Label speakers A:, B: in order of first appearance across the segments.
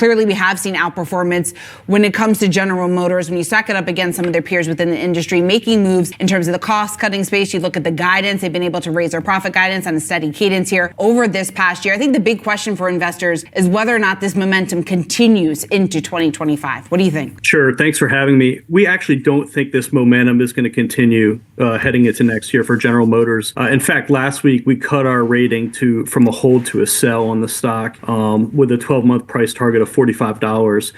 A: clearly we have seen outperformance when it comes to General Motors. When you stack it up against some of their peers within the industry, making moves in terms of the cost-cutting space, you look at the guidance, they've been able to raise their profit guidance on a steady cadence here over this past year. I think the big question for investors is whether or not this momentum continues into 2025. What do you think?
B: Sure. Thanks for having me. We actually don't think this momentum is going to continue heading into next year for General Motors. In fact, last week we cut our rating from a hold to a sell on the stock with a 12-month price target of $45.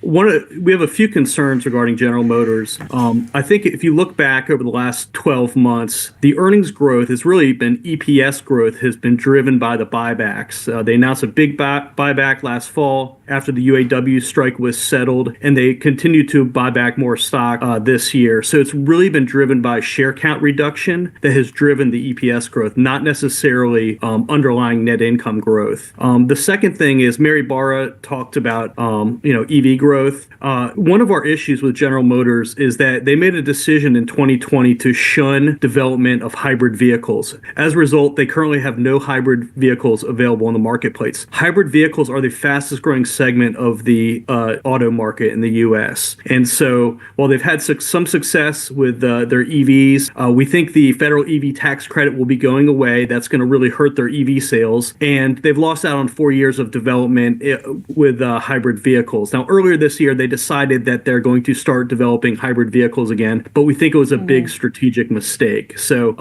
B: We have a few concerns regarding General Motors. I think if you look back over the last 12 months, the earnings growth has really been EPS growth has been driven by the buybacks. They announced a big buyback last fall after the UAW strike was settled, and they continued to buy back more stock this year. So it's really been driven by share count reduction that has driven the EPS growth, not necessarily underlying net income growth. The second thing is Mary Barra talked about EV growth. One of our issues with General Motors is that they made a decision in 2020 to shun development of hybrid vehicles. As a result, they currently have no hybrid vehicles available in the marketplace. Hybrid vehicles are the fastest growing segment of the auto market in the U.S. And so while they've had some success with their EVs, we think the federal EV tax credit will be going away. That's going to really hurt their EV sales. And they've lost out on 4 years of development with hybrid vehicles. Now, earlier this year, they decided that they're going to start developing hybrid vehicles again, but we think it was a big strategic mistake. So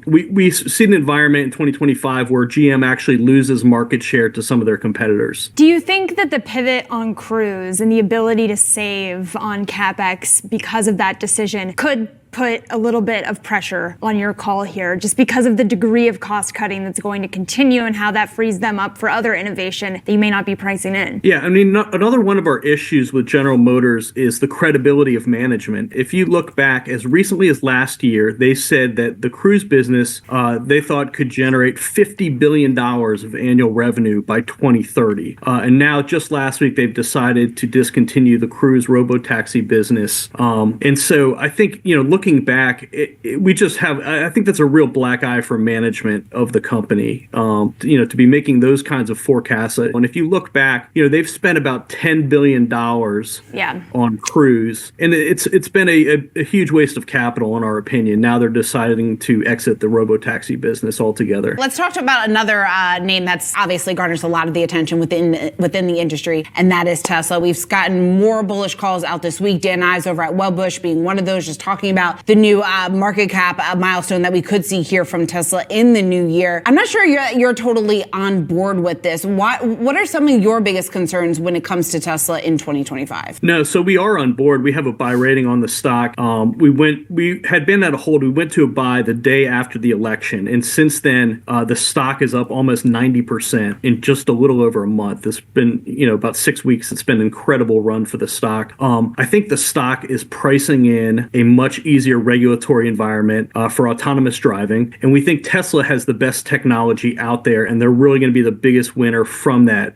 B: we see an environment in 2025 where GM actually loses market share to some of their competitors.
C: Do you think that the pivot on Cruise and the ability to save on CapEx because of that decision could put a little bit of pressure on your call here, just because of the degree of cost cutting that's going to continue and how that frees them up for other innovation that you may not be pricing in?
B: Yeah, I mean, another one of our issues with General Motors is the credibility of management. If you look back as recently as last year, they said that the Cruise business they thought could generate $50 billion of annual revenue by 2030. And now just last week, they've decided to discontinue the Cruise robotaxi business. And so I think, looking back, I think that's a real black eye for management of the company, to be making those kinds of forecasts. And if you look back, they've spent about $10 billion on Cruise, and it's been a huge waste of capital in our opinion. Now they're deciding to exit the robotaxi business altogether.
A: Let's talk about another name that's obviously garners a lot of the attention within the industry, and that is Tesla. We've gotten more bullish calls out this week. Dan Ives over at Wedbush being one of those, just talking about the new market cap milestone that we could see here from Tesla in the new year. I'm not sure you're totally on board with this. What are some of your biggest concerns when it comes to Tesla in 2025?
B: No, so we are on board. We have a buy rating on the stock. We had been at a hold. We went to a buy the day after the election, and since then, the stock is up almost 90% in just a little over a month. It's been, about 6 weeks. It's been an incredible run for the stock. I think the stock is pricing in a much easier regulatory environment for autonomous driving. And we think Tesla has the best technology out there, and they're really going to be the biggest winner from that.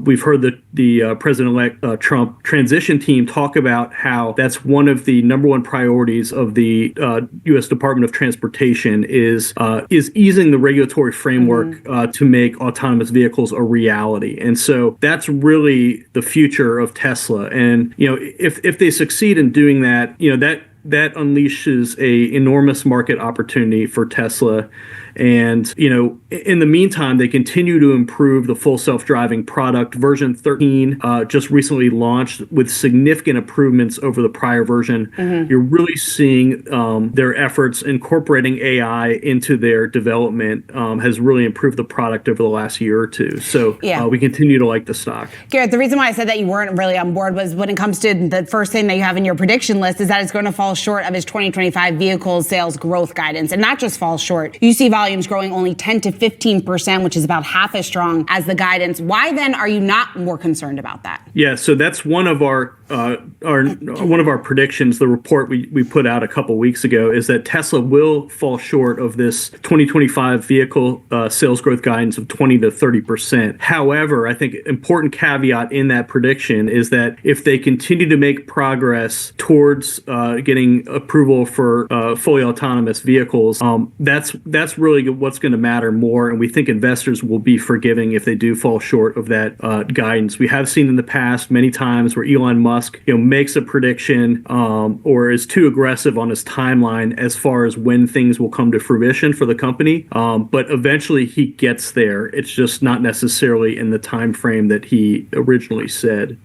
B: We've heard the President-elect Trump transition team talk about how that's one of the number one priorities of the U.S. Department of Transportation is easing the regulatory framework to make autonomous vehicles a reality. And so that's really the future of Tesla. And, if they succeed in doing that, that unleashes a enormous market opportunity for Tesla. And, in the meantime, they continue to improve the full self-driving product. Version 13 just recently launched with significant improvements over the prior version. You're really seeing their efforts incorporating AI into their development has really improved the product over the last year or two. So we continue to like the stock.
A: Garrett, the reason why I said that you weren't really on board was when it comes to the first thing that you have in your prediction list is that it's going to fall short of its 2025 vehicle sales growth guidance. And not just fall short. You see volumes growing only 10 to 15%, which is about half as strong as the guidance. Why then are you not more concerned about that?
B: Yeah, so that's one of our one of our predictions, the report we put out a couple weeks ago, is that Tesla will fall short of this 2025 vehicle sales growth guidance of 20 to 30%. However, I think important caveat in that prediction is that if they continue to make progress towards getting approval for fully autonomous vehicles, that's really what's going to matter more. And we think investors will be forgiving if they do fall short of that guidance. We have seen in the past many times where Elon Musk, makes a prediction or is too aggressive on his timeline as far as when things will come to fruition for the company. But eventually he gets there. It's just not necessarily in the time frame that he originally said.